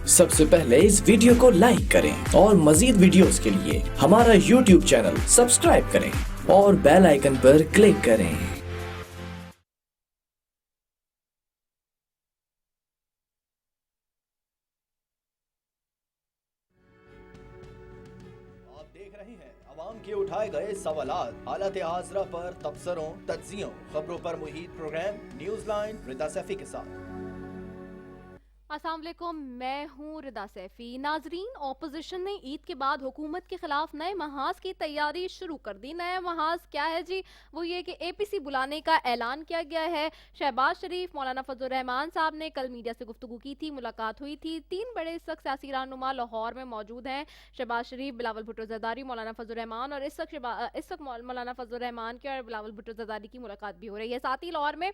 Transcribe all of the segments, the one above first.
सबसे पहले इस वीडियो को लाइक करें और मजीद वीडियोस के लिए हमारा YouTube चैनल सब्सक्राइब करें और बेल आइकन पर क्लिक करें। आप देख रहे हैं अवाम के उठाए गए सवालात, हालत हाजरा पर तबसरों, तज्जियों, खबरों पर मुहित प्रोग्राम न्यूज लाइन रिदा सैफी के साथ। अस्सलाम वालेकुम, मैं हूँ रिदा सैफी। नाजरीन, ऑपोजिशन ने ईद के बाद हुकूमत के खिलाफ नए महाज की तैयारी शुरू कर दी। नया महाज क्या है जी? वो ये कि APC बुलाने का ऐलान किया गया है। शहबाज शरीफ, मौलाना फजल रहमान साहब ने कल मीडिया से गुफ्तगू की थी, मुलाकात हुई थी। 3 बड़े इस वक्त सियासी रहनुमा लाहौर में मौजूद हैं। शहबाज शरीफ, बिलावल भुट्टो जरदारी, मौलाना फजल रहमान, और इस वक्त मौलाना फजल रहमान की और बिलावल भुट्टो जरदारी की मुलाकात भी हो रही है साथ ही लाहौर में।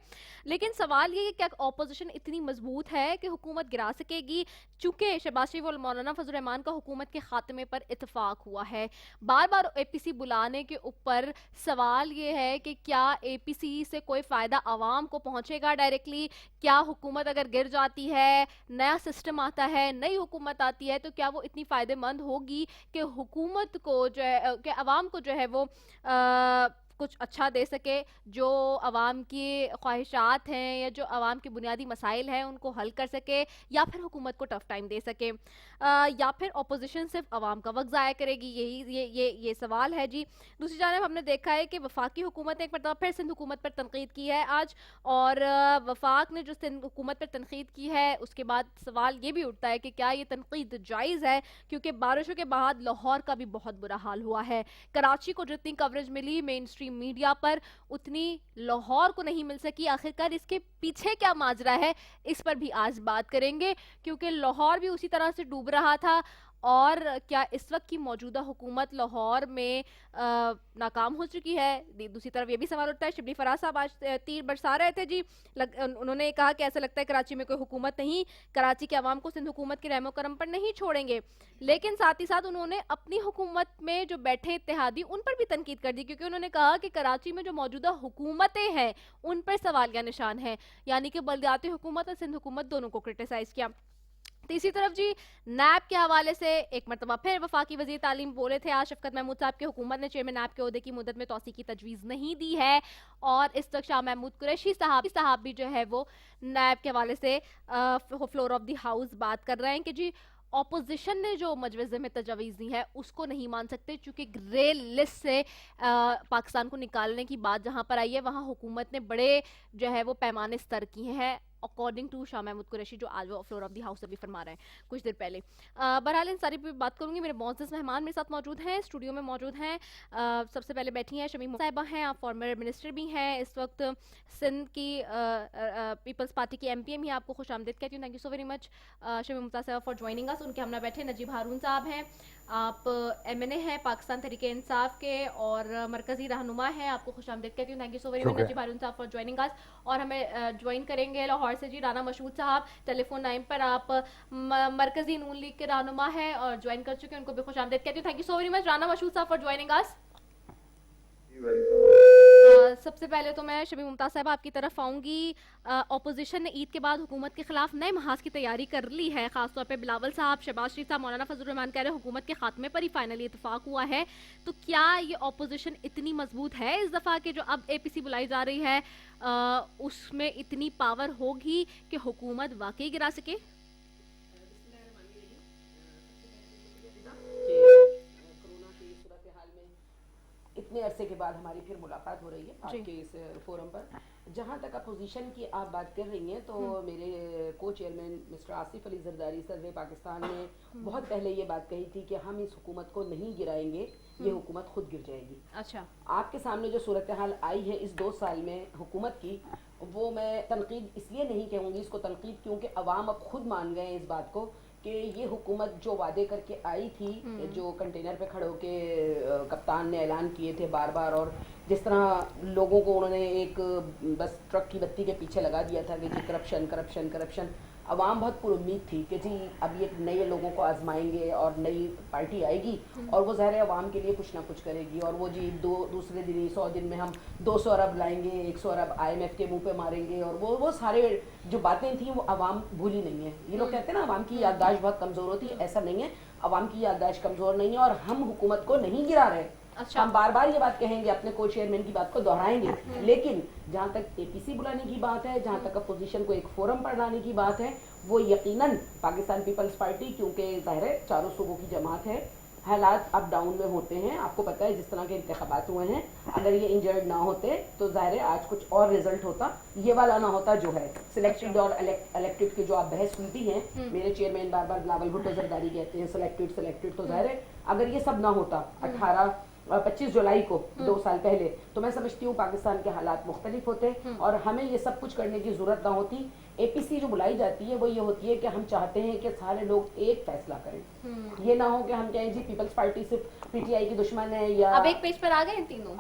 लेकिन सवाल ये कि क्या ऑपोजिशन इतनी मजबूत है कि हुकूमत गिरा सकेगी? चूंकि शहबाज शरीफ और मौलाना फजल रहमान का हुकूमत के खात्मे पर इतफाक हुआ है। बार बार APC बुलाने के ऊपर सवाल ये है कि क्या APC से कोई फायदा आवाम को पहुंचेगा डायरेक्टली? क्या हुकूमत अगर गिर जाती है, नया सिस्टम आता है, नई हुकूमत आती है, तो क्या वो इतनी फायदेमंद होगी कि हुकूमत को जो है, कि आवाम को जो है वो कुछ अच्छा दे सके, जो आवाम की ख्वाहिशात हैं या जो आवाम के बुनियादी मसाइल हैं उनको हल कर सके, या फिर हुकूमत को टफ टाइम दे सके, या फिर अपोजिशन सिर्फ आवाम का वक्त ज़ाया करेगी? ये सवाल है जी। दूसरी जानब हमने देखा है कि वफाकी हुकूमत ने एक मरतबा फिर सिंध हुकूमत पर तनकीद की है आज, और वफाक ने जो सिंध हुकूमत पर तनकीद की है उसके बाद सवाल ये भी उठता है कि क्या ये तनकीद जायज़ है, क्योंकि बारिशों के बाद लाहौर का भी बहुत बुरा हाल हुआ है। कराची को जितनी कवरेज मिली मेन स्ट्रीम मीडिया पर, उतनी लाहौर को नहीं मिल सकी। आखिरकार इसके पीछे क्या माजरा है, इस पर भी आज बात करेंगे, क्योंकि लाहौर भी उसी तरह से डूब रहा था। और क्या इस वक्त की मौजूदा हुकूमत लाहौर में नाकाम हो चुकी है? दूसरी तरफ ये भी सवाल उठता है। शिबली फराज साहब आज तीर बरसा रहे थे जी, उन्होंने कहा कि ऐसा लगता है कराची में कोई हुकूमत नहीं, कराची के अवाम को सिंध हुकूमत के रहमो करम पर नहीं छोड़ेंगे। लेकिन साथ ही साथ उन्होंने अपनी हुकूमत में जो बैठे इत्तेहादी उन पर भी तनकीद कर दी, क्योंकि उन्होंने कहा कि कराची में जो मौजूदा हुकूमतें हैं उन पर सवालिया निशान है, यानी कि बल्दियाती हुकूमत और सिंध हुकूमत दोनों को क्रिटिसाइज किया। तीसरी तरफ जी, नैब के हवाले से एक मरतबा फिर वफाकी वजीर तालीम बोले थे आज शफकत महमूद साहब की हुकूमत ने चेयरमैन नैब के ओहदे की मुद्दत में तोसी की तजवीज़ नहीं दी है, और इस तक शाह महमूद कुरैशी साहब भी जो है वो नैब के हवाले से फ्लोर ऑफ द हाउस बात कर रहे हैं कि जी ऑपोजिशन ने जो मजवज़े में तजवीज़ दी है उसको नहीं मान सकते, चूंकि ग्रे लिस्ट से पाकिस्तान को निकालने की बात जहां पर आई है वहां हुकूमत ने बड़े जो है वो पैमाने स्तर किए हैं, अकॉर्डिंग टू शाह महमूद कुरैशी, जो आज वो फ्लोर ऑफ द हाउस अभी फरमा रहे हैं कुछ देर पहले। बहरहाल इन सारी पे बात करूंगी। मेरे मोअज़्ज़ज़ मेहमान मेरे साथ मौजूद हैं, स्टूडियो में मौजूद हैं। सबसे पहले बैठी हैं शमीम साहिबा हैं, आप फॉर्मर मिनिस्टर भी हैं, इस वक्त सिंध की पीपल्स पार्टी की MPM ही, आपको खुश आमदीद कहती हूँ। Thank you so very much Shamim Mumtaz साहिबा फॉर ज्वाइनिंग अस। उनके हमने बैठे नजीब हारून साहब हैं, आप MNA हैं पाकिस्तान तहरीक इंसाफ के और मरकजी रहनुमा हैं, आपको खुश आमदीद कहती हूँ। Thank you so very much Najeeb Haroon sahab for joining us. और हमें ज्वाइन करेंगे लाहौर से जी राना मशहूद साहब, टेलीफोन लाइन पर। आप मरकजी नून लीग के रहनुमा हैं और ज्वाइन कर चुके हैं, उनको भी खुश आमदीद कहती हूँ। Thank you so very much Rana Mashhood साहब फॉर ज्वाइनिंग अस। सबसे पहले तो मैं शमीम मुमताज़ साहब आपकी तरफ आऊँगी। ऑपोजिशन ने ईद के बाद हुकूमत के खिलाफ नए महाज की तैयारी कर ली है, खासतौर पे बिलावल साहब, शहबाज शरीफ साहब, मौलाना फजल रहमान कह रहे हैं हुकूमत के खात्मे पर ही फाइनली इतफाक हुआ है। तो क्या ये ऑपोजिशन इतनी मजबूत है इस दफ़ा के जो अब APC बुलाई जा रही है, उसमें इतनी पावर होगी कि हुकूमत वाकई गिरा सके? इतने अरसे के बाद हमारी फिर मुलाकात हो रही है आपके इस फोरम पर। जहाँ तक अपोजिशन की आप बात कर रही हैं, तो मेरे को चेयरमैन मिस्टर आसिफ अली जरदारी सदर पाकिस्तान ने बहुत पहले ये बात कही थी कि हम इस हुकूमत को नहीं गिराएंगे, ये हुकूमत खुद गिर जाएगी। अच्छा, आपके सामने जो सूरत हाल आई है इस 2 साल में हुकूमत की, वो मैं तनकीद इसलिए नहीं कहूँगी इसको तनकीद, क्योंकि अवाम अब खुद मान गए इस बात को कि ये हुकूमत जो वादे करके आई थी, जो कंटेनर पे खड़े होके कप्तान ने ऐलान किए थे बार बार, और जिस तरह लोगों को उन्होंने एक बस ट्रक की बत्ती के पीछे लगा दिया था कि जी करप्शन करप्शन करप्शन, अवाम बहुत पुरुम्मीद थी कि जी अब ये नए लोगों को आजमाएंगे और नई पार्टी आएगी और वो ज़ाहिर है अवाम के लिए कुछ ना कुछ करेगी, और वो जी दूसरे दिन ही 100 दिन में हम 200 अरब लाएंगे, 100 अरब IMF के मुंह पे मारेंगे, और वो सारे जो बातें थी वो आवाम भूली नहीं है। ये लोग कहते हैं ना आवाम की याददाश्त बहुत कमजोर होती है, ऐसा नहीं है, आवाम की याददाश्त कमजोर नहीं है और हम हुकूमत को नहीं गिरा रहे। अच्छा। हम बार बार ये बात कहेंगे, अपने को चेयरमैन की बात को दोहराएंगे, लेकिन जहाँ तक एपीसी बुलाने की बात है, जहाँ तक अपोजिशन को एक फोरम पर लाने की बात है, वो यकीनन पाकिस्तान पीपल्स पार्टी, क्योंकि जाहिर है चारों सूबों की जमात है, हालात अप डाउन में होते हैं। आपको पता है जिस तरह के इंतखाबात हुए हैं, अगर ये इंजर्ड ना होते तो जाहिर है आज कुछ और रिजल्ट होता, ये वाला ना होता जो है सिलेक्टेड और इलेक्टेड की जो आप बहस सुनती हैं। मेरे चेयरमैन बार बार बिलावल भुट्टो जरदारी कहते हैं सिलेक्टेड, तो जाहिर है अगर ये सब ना होता 25 जुलाई को 2 साल पहले, तो मैं समझती हूँ पाकिस्तान के हालात मुख्तलिफ होते और हमें ये सब कुछ करने की जरूरत ना होती। एपीसी जो बुलाई जाती है वो ये होती है कि हम चाहते हैं कि सारे लोग एक फैसला करें। ये ना हो कि हम कहें जी पीपल्स पार्टी सिर्फ पीटीआई की दुश्मन है या अब एक पेज पर आ गए इन तीनों।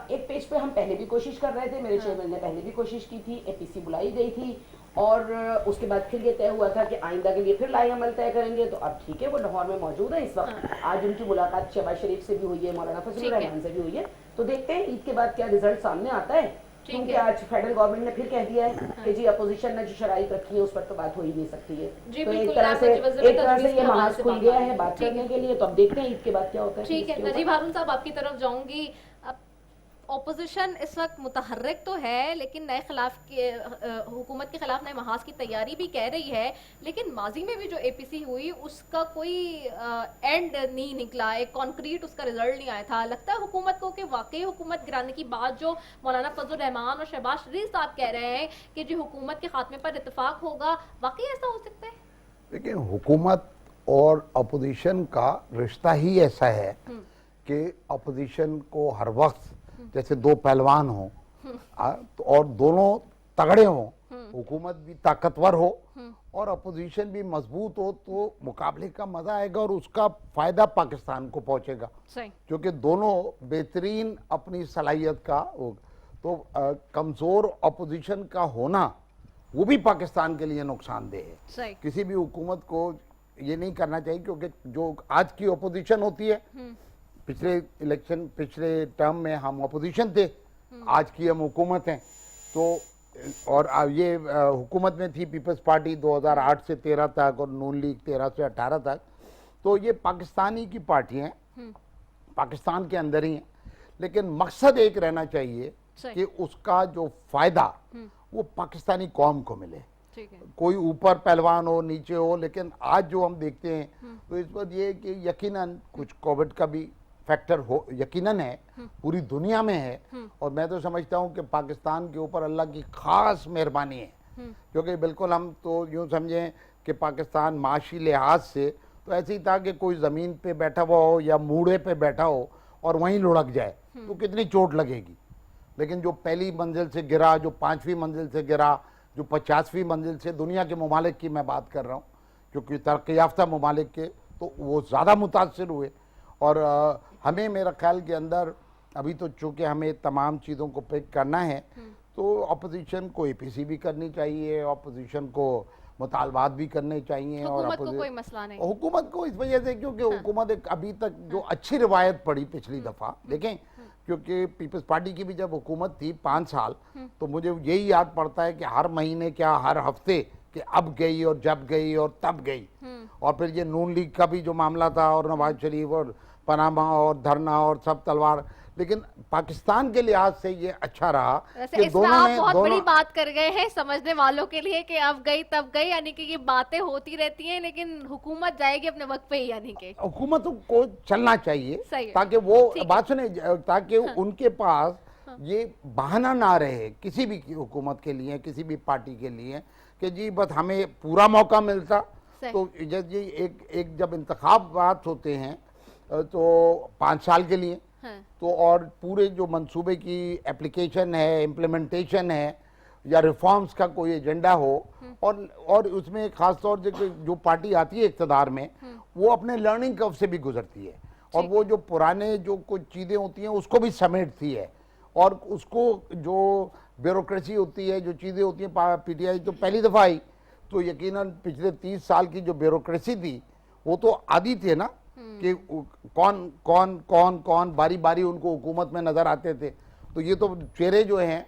एक पेज पे हम पहले भी कोशिश कर रहे थे, मेरे चेयरमैन ने पहले भी कोशिश की थी, एपीसी बुलाई गई थी और उसके बाद फिर ये तय हुआ था कि आइंदा के लिए फिर लाई अमल तय करेंगे। तो अब ठीक है, वो लाहौर में मौजूद है इस वक्त। आज उनकी मुलाकात शहबाज शरीफ से भी हुई है, मौलाना फजलुर रहमान से भी हुई है, तो देखते हैं ईद के बाद क्या रिजल्ट सामने आता है। क्योंकि आज फेडरल गवर्नमेंट ने फिर कह दिया है कि जी अपोजिशन ने जो शराइत रखी है उस पर तो बात हो ही नहीं सकती है। तो एक तरह से ये महाज खुल गया है बात करने के लिए। तो अब देखते हैं ईद के बाद क्या होता है। ठीक है, नजीब हारून साहब आपकी तरफ जाऊंगी। ऑपोजिशन इस वक्त मुतहर्रिक तो है, लेकिन नए खिलाफ के हुकूमत के खिलाफ नए महाज की तैयारी भी कह रही है, लेकिन माजी में भी जो एपीसी हुई उसका कोई एंड नहीं निकला, एक कॉन्क्रीट उसका रिजल्ट नहीं आया था। लगता है हुकूमत को कि वाकई हुकूमत गिराने की बात जो मौलाना फजलुर रहमान और शहबाज शरीफ साहब कह रहे हैं कि जो हुकूमत के खात्मे पर इत्तेफाक होगा, वाकई ऐसा हो सकता है? देखिए, हुकूमत और अपोजिशन का रिश्ता ही ऐसा है कि अपोजिशन को हर वक्त जैसे दो पहलवान हो तो और दोनों तगड़े हो, हुकूमत भी ताकतवर हो और अपोजिशन भी मजबूत हो, तो मुकाबले का मजा आएगा और उसका फायदा पाकिस्तान को पहुंचेगा। क्योंकि दोनों बेहतरीन अपनी सलाहियत का तो कमजोर अपोजिशन का होना वो भी पाकिस्तान के लिए नुकसानदेह है। किसी भी हुकूमत को ये नहीं करना चाहिए, क्योंकि जो आज की अपोजिशन होती है, पिछले टर्म में हम अपोजिशन थे, आज की हम हुकूमत हैं। तो और ये हुकूमत में थी पीपल्स पार्टी 2008 से 13 तक और नून लीग 13 से 18 तक। तो ये पाकिस्तानी की पार्टियां पाकिस्तान के अंदर ही हैं, लेकिन मकसद एक रहना चाहिए कि उसका जो फायदा वो पाकिस्तानी कौम को मिले। कोई ऊपर पहलवान हो नीचे हो, लेकिन आज जो हम देखते हैं तो इस वक्त ये कि यकीनन कुछ कोविड का भी फैक्टर हो यकीनन है, पूरी दुनिया में है, और मैं तो समझता हूं कि पाकिस्तान के ऊपर अल्लाह की खास मेहरबानी है। क्योंकि बिल्कुल हम तो यूं समझें कि पाकिस्तान माशी लिहाज से तो ऐसे ही था कि कोई ज़मीन पे बैठा हुआ हो या मूड़े पे बैठा हो और वहीं लुढ़क जाए तो कितनी चोट लगेगी। लेकिन जो पहली मंजिल से गिरा, जो 5वीं मंजिल से गिरा, जो 50वीं मंजिल से, दुनिया के ममालिक की मैं बात कर रहा हूँ, क्योंकि तरक्की याफ्ता ममालिक के तो वो ज़्यादा मुतासर हुए। और हमें मेरा ख्याल के अंदर अभी तो चूँकि हमें तमाम चीज़ों को पिक करना है, तो अपोजिशन को एपीसी भी करनी चाहिए, अपोजिशन को मुतालबात भी करने चाहिए। और हुकूमत को कोई मसला नहीं, हुकूमत को इस वजह से क्योंकि हुकूमत एक अभी तक जो अच्छी रिवायत पड़ी पिछली दफ़ा देखें, क्योंकि पीपल्स पार्टी की भी जब हुकूमत थी 5 साल, तो मुझे यही याद पड़ता है कि हर महीने क्या हर हफ्ते कि अब गई और जब गई और तब गई। और फिर ये नून लीग का भी जो मामला था और नवाज शरीफ और पनामा और धरना और सब तलवार, लेकिन पाकिस्तान के लिहाज से ये अच्छा रहा कि दोनों ने बहुत बड़ी बात कर गए हैं समझने वालों के लिए कि अब गई तब गई, यानी कि ये बातें होती रहती हैं लेकिन हुकूमत जाएगी अपने वक्त पे ही, यानी कि हुकूमत को चलना चाहिए ताकि वो बात सुने, ताकि उनके पास ये बहाना ना रहे किसी भी हुकूमत के लिए, किसी भी पार्टी के लिए कि जी बस हमें पूरा मौका मिलता। तो जी एक जब इंतखाबात होते हैं तो 5 साल के लिए, तो और पूरे जो मंसूबे की एप्लीकेशन है, इम्प्लीमेंटेशन है या रिफॉर्म्स का कोई एजेंडा हो, और उसमें खास तौर से जो पार्टी आती है इक़्तिदार में वो अपने लर्निंग कर्व से भी गुजरती है और वो जो पुराने जो कुछ चीज़ें होती हैं उसको भी समेटती है, और उसको जो ब्यूरोक्रेसी होती है, जो चीज़ें होती हैं, पीटीआई तो पहली दफ़ा आई, तो यकीनन पिछले 30 साल की जो ब्यूरोक्रेसी थी वो तो आदी थे ना कि कौन कौन कौन कौन बारी बारी उनको हुकूमत में नज़र आते थे। तो ये तो चेहरे जो हैं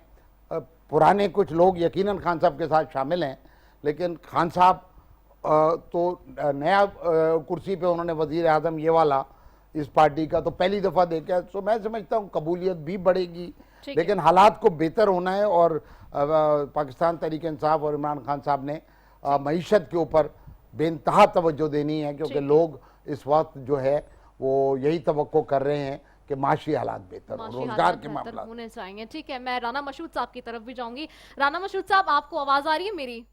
पुराने कुछ लोग यकीनन खान साहब के साथ शामिल हैं लेकिन खान साहब तो नया कुर्सी पे उन्होंने वजीर आजम ये वाला इस पार्टी का तो पहली दफ़ा देखा, तो मैं समझता हूँ कबूलियत भी बढ़ेगी, लेकिन हालात को बेहतर होना है। और पाकिस्तान तहरीक इंसाफ और इमरान खान साहब ने मईशत के ऊपर बेइंतहा तवज्जो देनी है, क्योंकि लोग इस वक्त जो है वो यही तवक्को कर रहे हैं कि माशी हालात बेहतर हो, रोजगार के मामला होने चाहिए। ठीक है, मैं राना मशहूद साहब की तरफ भी जाऊंगी। राना मशहूद साहब, आपको आवाज आ रही है मेरी?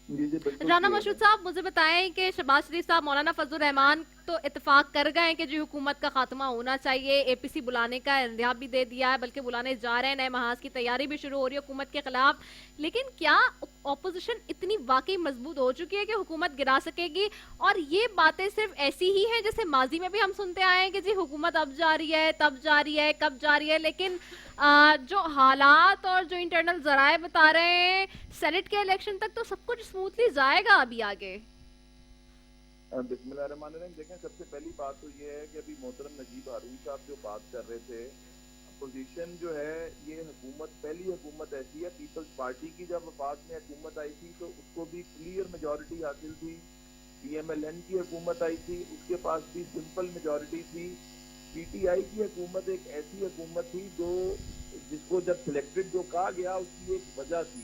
राना मशहूद साहब, मुझे बताएं कि शहबाज शरीफ साहब, मौलाना फजल रहमान तो इत्तेफाक कर गए हैं कि जो हुकूमत का खात्मा होना चाहिए, एपीसी बुलाने का इंतजाम भी दे दिया है, बल्कि बुलाने जा रहे हैं, नए महाज की तैयारी भी शुरू हो रही है हुकूमत के खिलाफ। लेकिन क्या ऑपोजिशन इतनी वाकई मजबूत हो चुकी है कि हुकूमत गिरा सकेगी? और ये बातें सिर्फ ऐसी ही हैं जैसे माजी में भी हम सुनते आए हैं कि जी हुकूमत अब जा रही है, तब जा रही है, कब जा रही है, लेकिन जो हालात और जो इंटरनल जराए बता रहे हैं सेनेट के इलेक्शन तक तो सब कुछ स्मूथली जाएगा अभी आगे। बिस्मिल्लाहिर्रहमानिर्रहीम। देखें, सबसे पहली बात तो ये है कि अभी मोहतरम नजीब हारून साहब जो बात कर रहे थे, अपोजिशन जो है ये हुकूमत, पहली हुकूमत ऐसी है, पीपल्स पार्टी की जब वफात में हुकूमत आई थी तो उसको भी क्लियर मेजॉरिटी हासिल थी। PMLN की हुकूमत आई थी, उसके पास भी सिंपल मेजॉरिटी थी। PTI की हुकूमत एक ऐसी हुकूमत थी जो जिसको जब सिलेक्टेड जो कहा गया उसकी एक वजह थी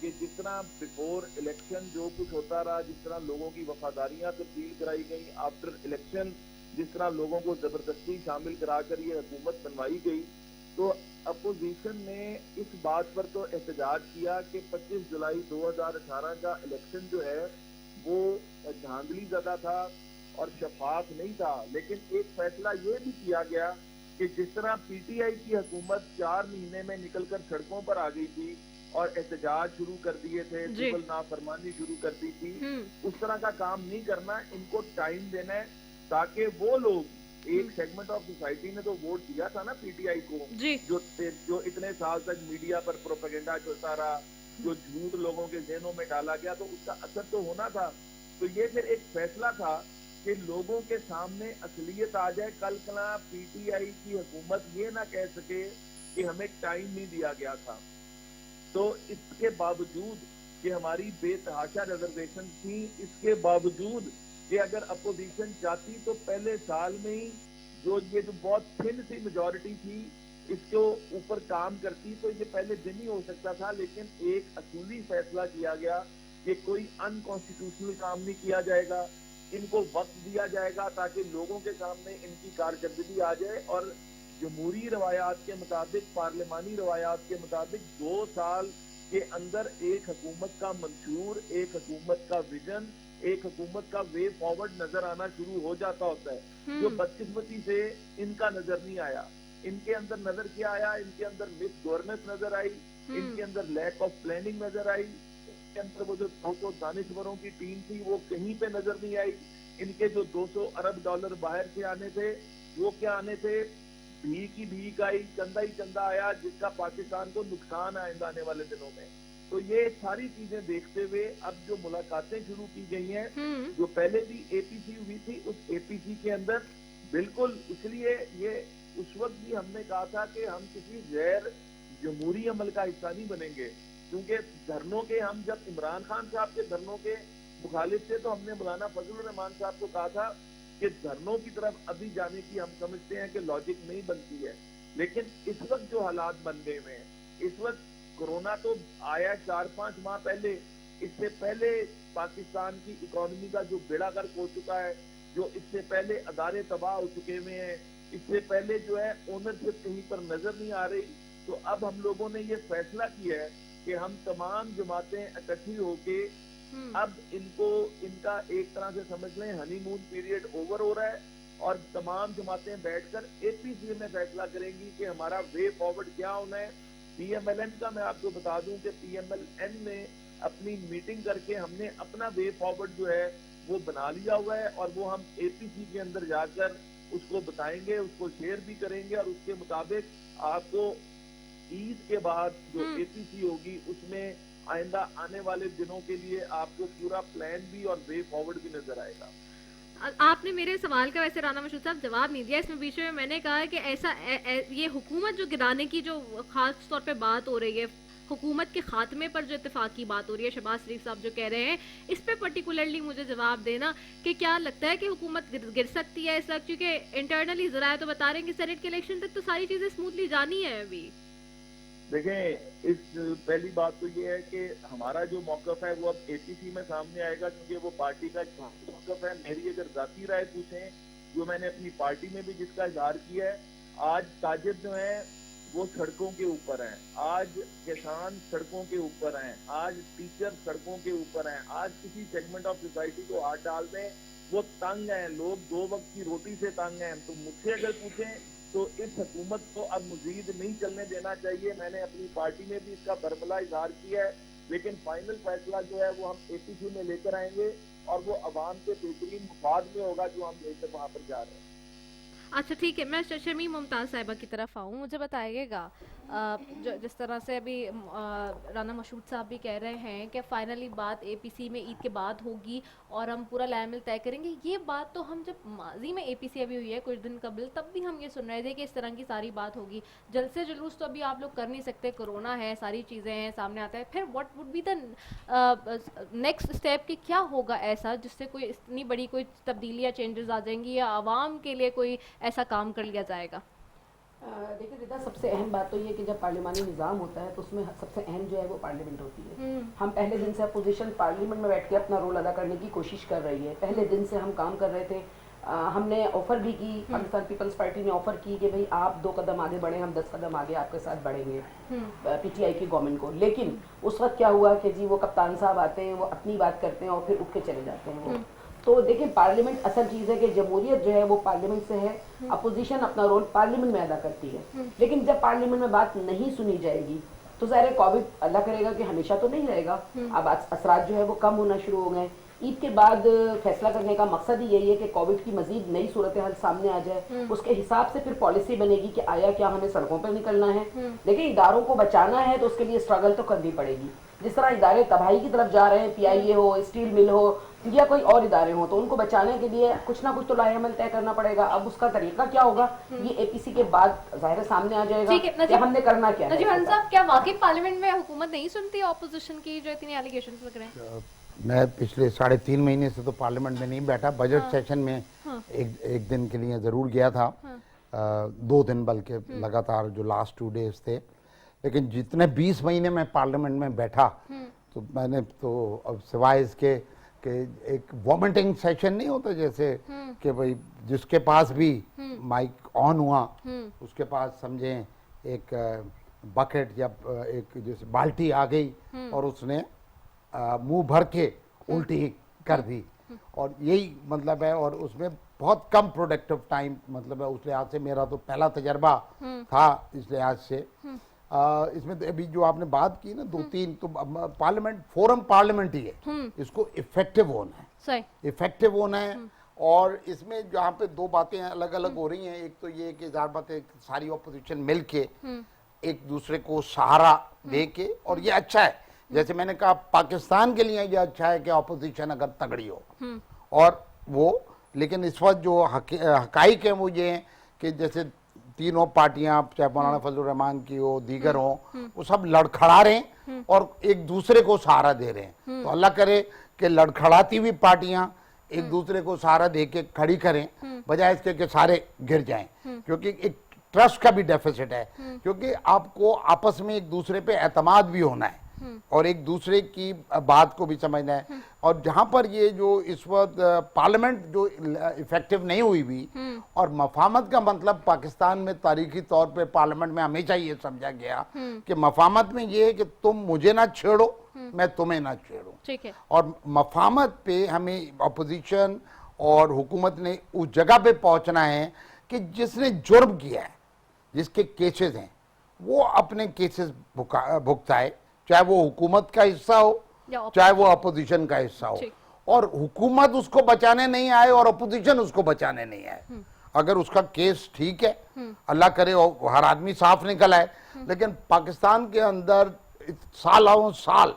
कि जिस तरह बिफोर इलेक्शन जो कुछ होता रहा, जिस तरह लोगों की वफादारियां तब्दील कराई गई, आफ्टर इलेक्शन जिस तरह लोगों को जबरदस्ती शामिल कराकर ये हुकूमत बनवाई गई, तो अपोजिशन ने इस बात पर तो एहतजाज किया कि 25 जुलाई 2018 का इलेक्शन जो है वो धांधली ज़दा था और शफाफ नहीं था। लेकिन एक फैसला ये भी किया गया कि जिस तरह PTI की हुकूमत 4 महीने में निकलकर सड़कों पर आ गई थी और एहतजाज शुरू कर दिए थे, सिविल नाफरमानी शुरू कर दी थी, उस तरह का काम नहीं करना, इनको टाइम देना है ताकि वो लोग, एक सेगमेंट ऑफ सोसाइटी ने तो वोट दिया था ना PTI को, जो इतने साल तक मीडिया पर प्रोपेगेंडा चलता रहा, जो झूठ लोगों के जहनों में डाला गया, तो उसका असर तो होना था। तो ये फिर एक फैसला था कि लोगों के सामने असलियत आ जाए, कल कला PTI की हुकूमत ये ना कह सके कि हमें टाइम नहीं दिया गया था। तो इसके बावजूद कि हमारी बेतहाशा रिजर्वेशन थी, इसके बावजूद कि अगर अपोजिशन चाहती तो पहले साल में ही जो बहुत थिन सी मेजॉरिटी थी इसको ऊपर काम करती, तो ये पहले दिन ही हो सकता था। लेकिन एक असूली फैसला किया गया कि कोई अनकॉन्स्टिट्यूशनल काम नहीं किया जाएगा, इनको वक्त दिया जाएगा ताकि लोगों के सामने इनकी कारकर्दगी आ जाए। और जमहूरी रवायात के मुताबिक, पार्लिमानी रवायात के मुताबिक 2 साल के अंदर एक हुकूमत का मंशूर, एक हुकूमत का विजन, एक हुकूमत का वे फॉरवर्ड नजर आना शुरू हो जाता होता है, जो बदकिस्मती से इनका नजर नहीं आया। इनके अंदर नजर क्या आया? इनके अंदर मिस गवर्नेंस नजर आई, इनके अंदर लैक ऑफ प्लानिंग नजर आई, इनके अंदर वो जो 200 दानिशवरों की टीम थी वो कहीं पे नजर नहीं आई। इनके जो 200 अरब डॉलर बाहर से आने थे वो क्या आने थे? भीख ही भीख आई, चंदा ही चंदा आया, जिसका पाकिस्तान को नुकसान आएगा आने वाले दिनों में। तो ये सारी चीजें देखते हुए अब जो मुलाकातें शुरू की गई हैं, जो पहले भी APC हुई थी, उस APC के अंदर बिल्कुल, इसलिए ये उस वक्त भी हमने कहा था कि हम किसी गैर जमहूरी अमल का हिस्सा नहीं बनेंगे, क्योंकि धरनों के, हम जब इमरान खान साहब के धरनों के मुखालिफ थे तो हमने मौलाना फजल रहमान साहब को कहा था कि धरनों की तरफ अभी जाने की हम समझते हैं कि लॉजिक नहीं बनती है। लेकिन इस वक्त जो हालात बन गए हैं, इस वक्त कोरोना तो आया 4-5 माह पहले, इससे पहले पाकिस्तान की इकोनॉमी का जो बेड़ा गर्क हो चुका है, जो इससे पहले अदारे तबाह हो चुके हुए हैं, इससे पहले जो है ओनरशिप कहीं पर नजर नहीं आ रही। तो अब हम लोगों ने ये फैसला किया है कि हम तमाम जमातें इकट्ठी होके अब इनको, इनका एक तरह से समझ लें हनीमून पीरियड ओवर हो रहा है, और तमाम जमातें बैठकर APC में फैसला करेंगी कि हमारा वे फॉरवर्ड क्या होना है। PMLN का मैं आपको बता दूं कि PMLN ने अपनी मीटिंग करके हमने अपना वे फॉरवर्ड जो है वो बना लिया हुआ है, और वो हम APC के अंदर जाकर उसको बताएंगे, उसको शेयर भी करेंगे, और उसके मुताबिक आपको ईद के बाद जो APC होगी उसमें आइंदा आने वाले दिनों के लिए आपको पूरा प्लान भी और वे फॉरवर्ड भी नजर आएगा। आपने मेरे सवाल का वैसे राना मशहूद साहब जवाब नहीं दिया। इसमें बीच में मैंने कहा कि ऐसा ये हुकूमत जो गिराने की जो खास तौर पे बात हो रही है हुकूमत के खात्मे पर जो इत्तेफाक की बात हो रही है, शहबाज शरीफ साहब जो कह रहे हैं, इस पे पर्टिकुलरली मुझे जवाब देना कि क्या लगता है कि हुकूमत गिर सकती है इस वक्त, क्योंकि इंटरनली जराए तो बता रहे हैं कि सेनेट के इलेक्शन तक तो सारी चीजें स्मूथली जानी है अभी। देखें, इस पहली बात तो ये है कि हमारा जो मौकफ है वो अब एपीसी में सामने आएगा, क्योंकि वो पार्टी का मौकफ है। मेरी अगर जाती राय पूछें, जो मैंने अपनी पार्टी में भी जिसका इजहार किया है, आज ताजिर जो है वो सड़कों के ऊपर हैं, आज किसान सड़कों के ऊपर हैं, आज टीचर सड़कों के ऊपर हैं, आज किसी सेगमेंट ऑफ सोसाइटी को हाथ डाल दें वो तंग हैं, लोग 2 वक्त की रोटी से तंग हैं। तो मुझसे अगर पूछें तो इस हुकूमत को अब मजीद नहीं चलने देना चाहिए। मैंने अपनी पार्टी में भी इसका बरमला इजहार किया है, लेकिन फाइनल फैसला जो है वो हम एपीसी में लेकर आएंगे और वो अवाम के बेहतरीन मुफाद में होगा जो हम लेकर वहाँ पर जा रहे हैं। अच्छा ठीक है, मैं शमीम मुमताज़ साहिबा की तरफ आऊँ। मुझे बताइएगा जिस तरह से अभी राना मशहूद साहब भी कह रहे हैं कि फाइनली बात एपीसी में ईद के बाद होगी और हम पूरा लामिल तय करेंगे। ये बात तो हम जब माजी में एपीसी अभी हुई है कुछ दिन कबल, तब भी हम ये सुन रहे थे कि इस तरह की सारी बात होगी। जलसे जुलूस तो अभी आप लोग कर नहीं सकते, कोरोना है, सारी चीज़ें हैं, सामने आता है। फिर what would be the next step कि क्या होगा ऐसा जिससे कोई इतनी बड़ी कोई तब्दीली या चेंजेस आ जाएंगी या आवाम के लिए कोई ऐसा काम कर लिया जाएगा? देखिए रिदा, सबसे अहम बात तो ये कि जब पार्लिमानी निज़ाम होता है तो उसमें सबसे अहम जो है वो पार्लियामेंट होती है। हम पहले दिन से अपोजिशन पार्लियामेंट में बैठ के अपना रोल अदा करने की कोशिश कर रही है। पहले दिन से हम काम कर रहे थे। हमने ऑफ़र भी की, पाकिस्तान पीपल्स पार्टी ने ऑफ़र की कि भाई आप 2 कदम आगे बढ़ें, हम 10 कदम आगे आपके साथ बढ़ेंगे पीटीआई की गवर्नमेंट को। लेकिन उस वक्त क्या हुआ कि जी वो कप्तान साहब आते हैं, वो अपनी बात करते हैं और फिर उठ के चले जाते हैं वो। तो देखिए पार्लियामेंट असल चीज़ है कि जमहूरियत जो है वो पार्लियामेंट से है, अपोजिशन अपना रोल पार्लियामेंट में अदा करती है। लेकिन जब पार्लियामेंट में बात नहीं सुनी जाएगी तो ज़ाहिर है कोविड अल्लाह करेगा कि हमेशा तो नहीं रहेगा। अब असरात जो है वो कम होना शुरू हो गए। ईद के बाद फैसला करने का मकसद ही यही है कि कोविड की मजीद नई सूरत हाल सामने आ जाए, उसके हिसाब से फिर पॉलिसी बनेगी कि आया क्या हमें सड़कों पर निकलना है। देखिए इदारों को बचाना है तो उसके लिए स्ट्रगल तो करनी पड़ेगी। जिस तरह इदारे तबाही की तरफ जा रहे हैं, पीआईए हो, स्टील मिल हो या कोई और इदारे हो, तो उनको बचाने के लिए कुछ ना कुछ तो लाहेअमल तय करना पड़ेगा। अब उसका तरीका क्या होगा ये एपीसी के बाद जाहिर सामने आ जाएगा कि हमने करना क्या है। नजीब खान साहब, क्या वाकई पार्लियामेंट में हुकूमत नहीं सुनती ऑपोजिशन की जो इतनी एलिगेशंस लग रहे हैं? मैं पिछले 3.5 महीने से तो पार्लियामेंट में नहीं बैठा। बजट सेशन में एक दिन के लिए ज़रूर गया था, 2 दिन बल्कि लगातार जो लास्ट 2 डेज थे। लेकिन जितने 20 महीने में पार्लियामेंट में बैठा तो मैंने तो अब सिवाय इसके कि एक वॉमिटिंग सेशन नहीं होता जैसे कि भाई जिसके पास भी माइक ऑन हुआ उसके पास समझें एक बकेट या एक जैसे बाल्टी आ गई और उसने मुंह भर के उल्टी कर दी, और यही मतलब है। और उसमें बहुत कम प्रोडक्टिव टाइम मतलब है। उस लिहाज से मेरा तो पहला तजर्बा था इस लिहाज से। इसमें अभी जो आपने बात की ना 2-3, तो पार्लियामेंट फोरम पार्लियामेंट ही है, इसको इफेक्टिव होना है, सही इफेक्टिव होना है। और इसमें जहाँ पे 2 बातें अलग अलग हो रही हैं, एक तो ये कि ज़ाहिर बात है सारी ऑपोजिशन मिल के एक दूसरे को सहारा दे के, और ये अच्छा है। जैसे मैंने कहा पाकिस्तान के लिए ये अच्छा है कि ऑपोजिशन अगर तगड़ी हो और वो, लेकिन इस वक्त जो हकाइक है वो ये है कि जैसे तीनों पार्टियां चाहे मौलाना फजलुर रहमान की हो दीगर हो, वो सब लड़खड़ा रहे हैं और एक दूसरे को सहारा दे रहे हैं। तो अल्लाह करे कि लड़खड़ाती हुई पार्टियां एक दूसरे को सहारा दे के खड़ी करें, बजाय इसके कि सारे गिर जाएं। क्योंकि एक ट्रस्ट का भी डेफिसिट है, क्योंकि आपको आपस में एक दूसरे पे एतमाद भी होना है और एक दूसरे की बात को भी समझना है। और जहां पर ये जो इस वक्त पार्लियामेंट जो इफेक्टिव नहीं हुई भी, और मफामत का मतलब पाकिस्तान में तारीखी तौर पे पार्लियामेंट में हमेशा ये समझा गया कि मफामत में ये है कि तुम मुझे ना छेड़ो, मैं तुम्हें ना छेड़ूं। ठीक है। और मफामत पे हमें अपोजिशन और हुकूमत ने उस जगह पे पहुंचना है कि जिसने जुर्म किया है, जिसके केसेस हैं, वो अपने केसेस भुगताए, चाहे वो हुकूमत का हिस्सा हो चाहे वो अपोजिशन का हिस्सा हो। और हुकूमत उसको बचाने नहीं आए और अपोजिशन उसको बचाने नहीं आए। अगर उसका केस ठीक है, अल्लाह करे हर आदमी साफ निकल आए, लेकिन पाकिस्तान के अंदर सालों साल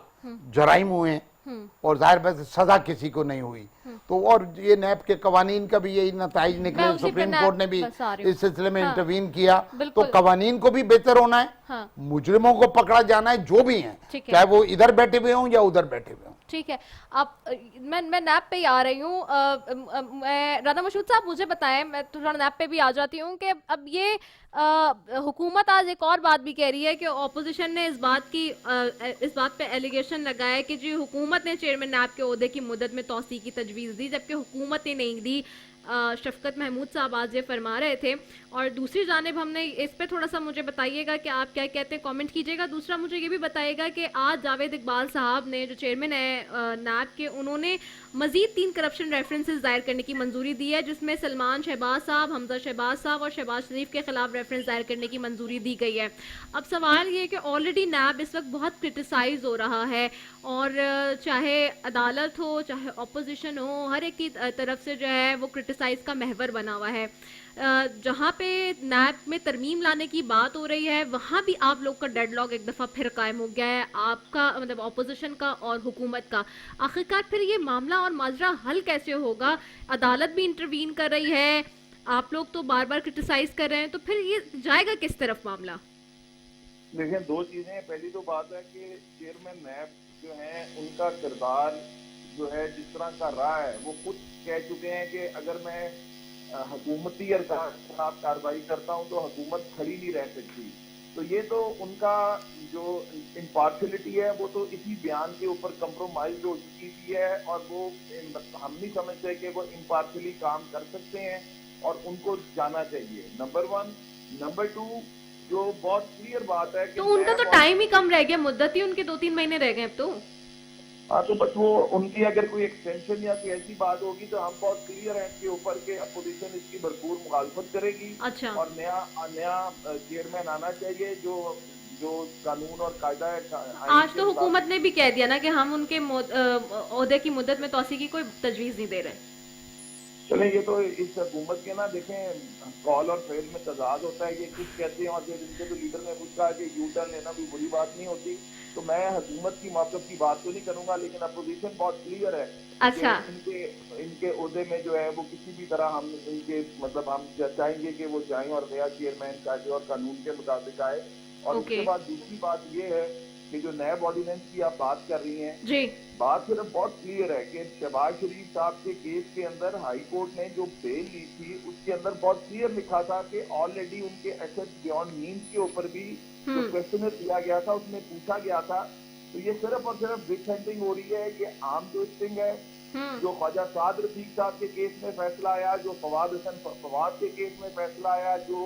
जराइम हुए हैं और जाहिर बात सजा किसी को नहीं हुई। तो और ये नैब के कवानीन का भी यही नताइज मैं निकले, उसी पे सुप्रीम नैब कोर्ट ने भी बस आ रही हूँ। इस सिलसिले में हाँ, इंटरवीन किया, तो बिल्कुल। कवानीन को भी बेहतर होना है, हाँ। मुजरिमों को पकड़ा जाना है, जो भी हैं, ठीक है। चाहे वो इधर बैठे हुए हों या उधर बैठे हुए हों। ठीक है। अब मैं नैब पे ही आ रही हूँ। मैं राना मशहूद साहब मुझे बताएं, मैं थोड़ा नैब पे भी आ जाती हूँ कि अब ये हुकूमत आज एक और बात भी कह रही है कि ऑपोजिशन ने इस बात पे एलिगेशन लगाया है कि जी हुकूमत ने चेयरमैन नैब के ओहदे की मुद्दत में तौसी की तजवीज़ दी, जबकि हुकूमत ने नहीं दी। शफकत महमूद साहब आज ये फरमा रहे थे। और दूसरी जानिब हमने इस पे थोड़ा सा मुझे बताइएगा कि आप क्या कहते हैं, कमेंट कीजिएगा। दूसरा मुझे ये भी बताइएगा कि आज जावेद इकबाल साहब ने, जो चेयरमैन है नैब के, उन्होंने मजीद 3 करप्शन रेफरेंसेस दायर करने की मंजूरी दी है, जिसमें सलमान शहबाज साहब, हमजा शहबाज साहब और शहबाज शरीफ के खिलाफ रेफरेंस दायर करने की मंजूरी दी गई है। अब सवाल ये है कि ऑलरेडी नैब इस वक्त बहुत क्रिटिसाइज हो रहा है, और चाहे अदालत हो चाहे ऑपोजिशन हो, हर एक की तरफ से जो है वो क्रिटिसाइज का महवर बना हुआ है। जहाँ पे नैब में तरमीम लाने की बात हो रही है, वहाँ भी आप लोग का डेडलॉक एक दफ़ा फिर कायम हो गया है, आपका मतलब ऑपोजिशन का और हुकूमत का। आखिरकार फिर ये मामला और माजरा हल कैसे होगा? अदालत भी इंटरवीन कर रही है, आप लोग तो बार बार क्रिटिसाइज कर रहे हैं, तो फिर ये जाएगा किस तरफ मामला? देखिए, 2 चीजें हैं। पहली तो बात है कि चेयरमैन नैब जो है, उनका किरदार जो है जिस तरह का रहा है, वो खुद कह चुके हैं कि अगर मैं हुकूमती अरकान के खिलाफ कार्रवाई करता हूं तो हुकूमत खड़ी नहीं रह सकती। तो ये तो उनका जो इम्पार्शलिटी है वो तो इसी बयान के ऊपर कंप्रोमाइज हो चुकी हुई है, और वो हम नहीं समझते कि वो इम्पार्शली काम कर सकते हैं, और उनको जाना चाहिए, नंबर 1। नंबर 2, जो बहुत क्लियर बात है कि तो उनका तो टाइम ही कम रह गया, मुद्दत ही उनके 2-3 महीने रह गए अब तो। हाँ, तो बस वो उनकी अगर कोई एक्सटेंशन या कोई ऐसी बात होगी तो हम बहुत क्लियर हैं इसके ऊपर के अपोजिशन इसकी भरपूर मुखालफत करेगी। अच्छा। और नया चेयरमैन आना चाहिए जो जो कानून और कायदा है। आज तो हुकूमत ने भी कह दिया ना कि हम उनके ओहदे की मुद्दत में तौसी की कोई तजवीज़ नहीं दे रहे। चले, ये तो इस हुकूमत के ना, देखें, कॉल और फेल में तजाद होता है। ये कुछ कहते हैं और फिर इनके तो लीडर ने कुछ कहा कि यू टर्न लेना भी बुरी बात नहीं होती। तो मैं हुकूमत की मौक़िफ़ की बात तो नहीं करूंगा, लेकिन अपोजिशन बहुत क्लियर है। अच्छा। इनके ओहदे में जो है वो किसी भी तरह हम इनके मतलब हम चाहेंगे कि वो जाएं और नया चेयरमैन कायदे और कानून के मुताबिक आए। और उसके बाद दूसरी बात ये है कि जो नैब ऑर्डिनेंस की आप बात कर रही हैं जी, बात सिर्फ बहुत क्लियर है कि शहबाज शरीफ साहब के केस के अंदर हाई कोर्ट ने जो बेल ली थी उसके अंदर बहुत क्लियर लिखा था कि ऑलरेडी उनके एसेट्स बियॉन्ड मीन्स के ऊपर भी जो क्वेश्चन किया गया था उसमें पूछा गया था। तो ये सिर्फ और सिर्फ विच हंटिंग हो रही है कि आम ट्विस्टिंग है। जो ख्वाजा साद रफीक साहब के केस में फैसला आया, जो फवाद हसन फवाद के केस में फैसला आया, जो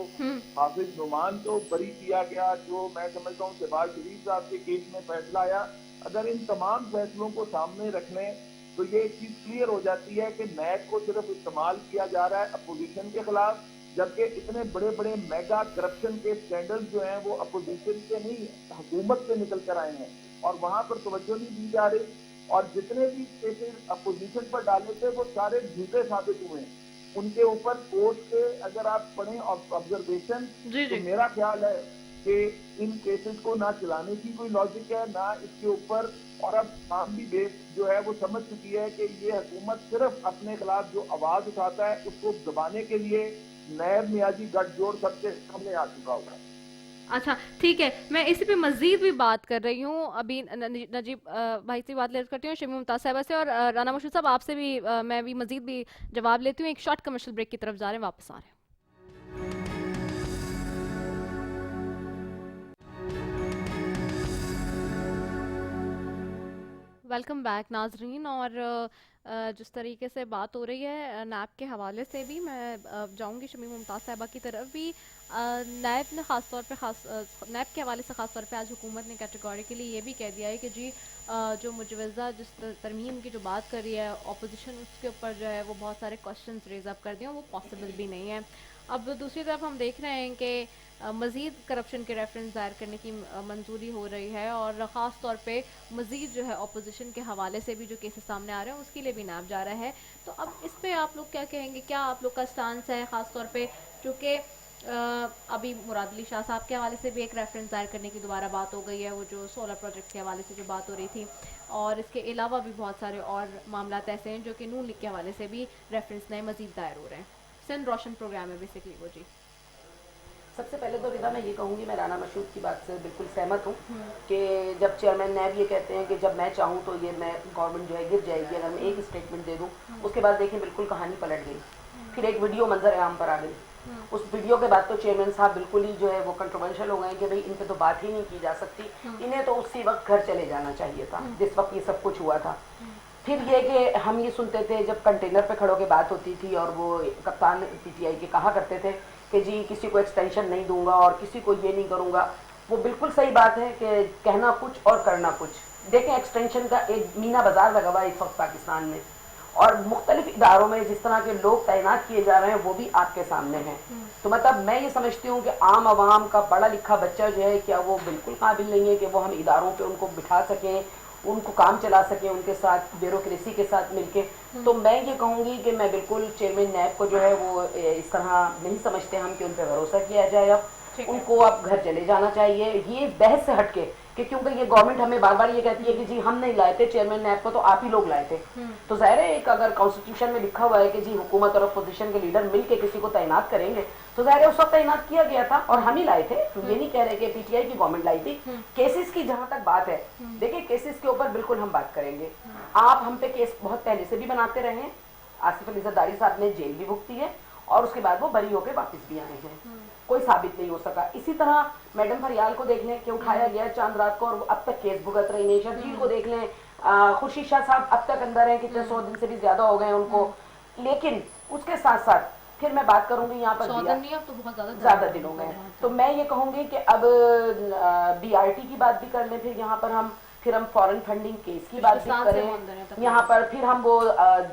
हाफिज नुमान को बरी किया गया, जो मैं समझता हूँ शहबाज शरीफ साहब के केस में फैसला आया, अगर इन तमाम फैसलों को सामने रख लें तो ये एक चीज क्लियर हो जाती है कि नैब को सिर्फ इस्तेमाल किया जा रहा है अपोजिशन के खिलाफ, जबकि इतने बड़े बड़े मेगा करप्शन के स्कैंडल जो हैं वो अपोजिशन के नहीं, हुकूमत से निकल कर आए हैं, और वहां पर तवज्जो नहीं दी जा रही। और जितने भी केसेस अपोजिशन पर डाले थे वो सारे झूठे साबित हुए हैं। उनके ऊपर कोर्ट के अगर आप पढ़ें ऑब्जर्वेशन, तो मेरा ख्याल है कि इन केसेस को ना चलाने की कोई लॉजिक है ना इसके ऊपर। और अब आम भी बेस जो है वो समझ चुकी है कि ये हुकूमत सिर्फ अपने खिलाफ जो आवाज उठाता है उसको दबाने के लिए नैब नियाजी गठजोड़ सबके सामने आ चुका हुआ है। अच्छा ठीक है, मैं इसी पे मजीद भी बात कर रही हूँ। अभी नजीब भाई से बात ले करती हूँ, शमी मुमताज साहबा से, और राना मशहूद साहब आपसे भी मैं भी मजीद भी जवाब लेती हूँ। एक शॉर्ट कमर्शियल ब्रेक की तरफ जा रहे हैं, वापस आ रहे हैं। वेलकम बैक नाजरीन। और जिस तरीके से बात हो रही है नैब के हवाले से भी मैं जाऊंगी शमी मुमताज़ साहिबा की तरफ भी। नैब ने ख़ास तौर पे नैब के हवाले से ख़ास तौर पे आज हुकूमत ने कैटेगोरिकली ये भी कह दिया है कि जी जो मुजवज़ा जिस तरमीम की जो बात कर रही है ऑपोजिशन, उसके ऊपर जो है वो बहुत सारे क्वेश्चन रेज अप कर दिए, वो पॉसिबल भी नहीं है। अब दूसरी तरफ हम देख रहे हैं कि मज़ीद करप्शन के रेफरेंस दायर करने की मंजूरी हो रही है, और ख़ास तौर पे मज़ीद जो है ऑपोजिशन के हवाले से भी जो केसेस सामने आ रहे हैं उसके लिए भी नाप जा रहा है। तो अब इस पे आप लोग क्या कहेंगे, क्या आप लोग का स्टांस है, ख़ास तौर पे चूँकि अभी मुराद अली शाह साहब के हवाले से भी एक रेफरेंस दायर करने की दोबारा बात हो गई है, वो जो सोलर प्रोजेक्ट के हवाले से जो बात हो रही थी, और इसके अलावा भी बहुत सारे और मामला ऐसे हैं जो कि नून लीग के हवाले से भी रेफरेंस नए मजीद दायर हो रहे हैं। सिंध रोशन प्रोग्राम है बेसिकली वो जी। सबसे पहले तो रिदा मैं ये कहूँगी, मैं राना मशहूद की बात से बिल्कुल सहमत हूँ कि जब चेयरमैन नैब ये कहते हैं कि जब मैं चाहूँ तो ये मैं गवर्नमेंट जो है गिर जाएगी अगर मैं एक स्टेटमेंट दे दूँ, उसके बाद देखें बिल्कुल कहानी पलट गई। फिर एक वीडियो मंजर आम पर आ गई। उस वीडियो के बाद तो चेयरमैन साहब बिल्कुल ही जो है वो कंट्रोवर्शियल हो गए कि भाई इन पे तो बात ही नहीं की जा सकती, इन्हें तो उसी वक्त घर चले जाना चाहिए था जिस वक्त ये सब कुछ हुआ था। फिर ये कि हम ये सुनते थे जब कंटेनर पे खड़ों के बात होती थी और वो कप्तान पीटीआई के कहा करते थे कि जी किसी को एक्सटेंशन नहीं दूंगा और किसी को ये नहीं करूंगा। वो बिल्कुल सही बात है कि कहना कुछ और करना कुछ। देखें एक्सटेंशन का एक मीना बाजार लगा हुआ है इस वक्त पाकिस्तान में, और मुख्तलिफ इदारों में जिस तरह के लोग तैनात किए जा रहे हैं वो भी आपके सामने हैं। तो मतलब मैं ये समझती हूँ कि आम आवाम का पढ़ा लिखा बच्चा जो है क्या वो बिल्कुल काबिल नहीं है कि वो हम इदारों पे उनको बिठा सकें, उनको काम चला सकें उनके साथ ब्यूरोक्रेसी के साथ मिलके। तो मैं ये कहूँगी कि मैं बिल्कुल चेयरमैन नैब को जो है वो इस तरह नहीं समझते हम कि उन पर भरोसा किया जाए। अब उनको अब घर चले जाना चाहिए, ये बहस से हटके कि क्योंकि ये गवर्नमेंट हमें बार बार ये कहती है कि जी हम नहीं लाए थे चेयरमैन नैब को, तो आप ही लोग लाए थे। तो जाहिर है एक अगर कॉन्स्टिट्यूशन में लिखा हुआ है कि जी हुकूमत और अपोजिशन के लीडर मिलके किसी को तैनात करेंगे, तो जाहिर है उस वक्त तैनात किया गया था और हम ही लाए थे। तो ये नहीं कह रहे कि पीटीआई की गवर्नमेंट लाई थी। केसेस की जहां तक बात है, देखिए केसेस के ऊपर बिल्कुल हम बात करेंगे। आप हम पे केस बहुत पहले से भी बनाते रहे हैं। आसिफ अली जरदारी साहब ने जेल भी भुगती है और उसके बाद वो बरी होकर वापस भी आए हैं, कोई साबित नहीं हो सका। इसी तरह मैडम फरियाल को देख लें कि उठाया गया चांद रात को और वो अब तक केस भुगत रही नहीं। शर्जील को देख लें, खुर्शीद शाह साहब अब तक अंदर हैं, कितने 100 दिन से भी ज्यादा हो गए उनको। लेकिन उसके साथ साथ फिर मैं बात करूंगी यहाँ पर तो बहुत ज्यादा दिन हो गए। तो मैं ये कहूंगी कि अब बीआरटी की बात भी कर लें, फिर हम फॉरेन फंडिंग केस की बात भी करें यहाँ पर, फिर हम वो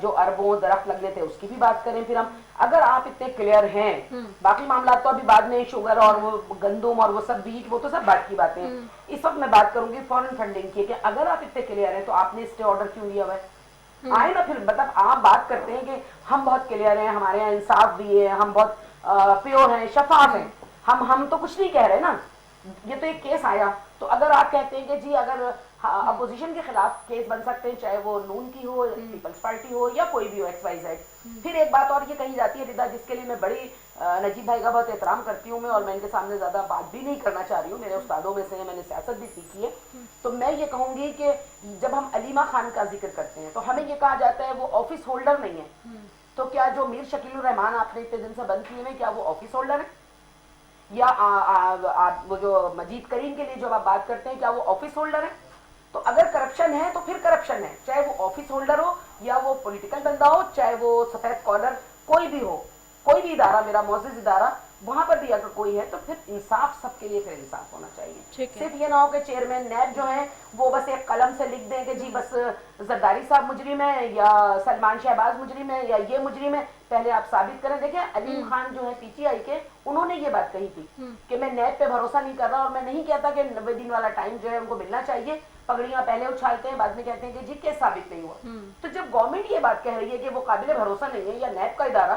जो अरबों दरख्त लगने थे उसकी भी बात करें। फिर हम अगर आप इतने क्लियर हैं, बाकी मामला तो अभी बाद में शुगर और वो गंदुम और वो सब बीज वो तो सब बात की बातें हैं। इस वक्त मैं बात करूंगी फॉरेन फंडिंग की कि अगर आप इतने क्लियर हैं तो आपने स्टे ऑर्डर क्यों लिया हुआ है? आए ना, फिर मतलब आप बात करते हैं कि हम बहुत क्लियर हैं, हमारे यहाँ इंसाफ भी है, हम बहुत प्योर हैं, शफाफ हैं, हम तो कुछ नहीं कह रहे ना। ये तो एक केस आया, तो अगर आप कहते हैं कि जी अगर अपोजिशन के खिलाफ केस बन सकते हैं, चाहे वो नून की हो, पीपल्स पार्टी हो या कोई भी हो, XYZ। फिर एक बात और ये कही जाती है रिदा, जिसके लिए मैं बड़ी नजीब भाई का बहुत एहतराम करती हूँ मैं, और मैं इनके सामने ज्यादा बात भी नहीं करना चाह रही हूँ, मेरे उस्तादों में से है, मैंने सियासत भी सीखी है। तो मैं ये कहूंगी कि जब हम अलीमा खान का जिक्र करते हैं तो हमें ये कहा जाता है वो ऑफिस होल्डर नहीं है। तो क्या जो मीर शकील रहमान आपने इतने दिन से बंद किए हैं, क्या वो ऑफिस होल्डर है? या वो जो मजीद करीम के लिए जो आप बात करते हैं, क्या वो ऑफिस होल्डर है? तो अगर करप्शन है तो फिर करप्शन है, चाहे वो ऑफिस होल्डर हो या वो पॉलिटिकल बंदा हो, चाहे वो सफेद कॉलर कोई भी हो, कोई भी इदारा, मेरा मौजूद इदारा, वहां पर भी अगर कोई है तो फिर इंसाफ सबके लिए फिर इंसाफ होना चाहिए। सिर्फ ये ना हो कि चेयरमैन नैब जो है वो बस एक कलम से लिख दें कि जी बस जरदारी साहब मुजरिम है या सलमान शहबाज मुजरिम है या ये मुजरिम है, पहले आप साबित करें। देखिए अलीम खान जो है पीटीआई के, उन्होंने ये बात कही थी कि मैं नैब पे भरोसा नहीं कर रहा, और मैं नहीं कहता कि 90 दिन वाला टाइम जो है उनको मिलना चाहिए। पगड़ियां पहले उछालते हैं, बाद में कहते हैं कि जी केस साबित नहीं हुआ। तो जब गवर्नमेंट ये बात कह रही है कि वो काबिल भरोसा नहीं है या नैब का इदारा,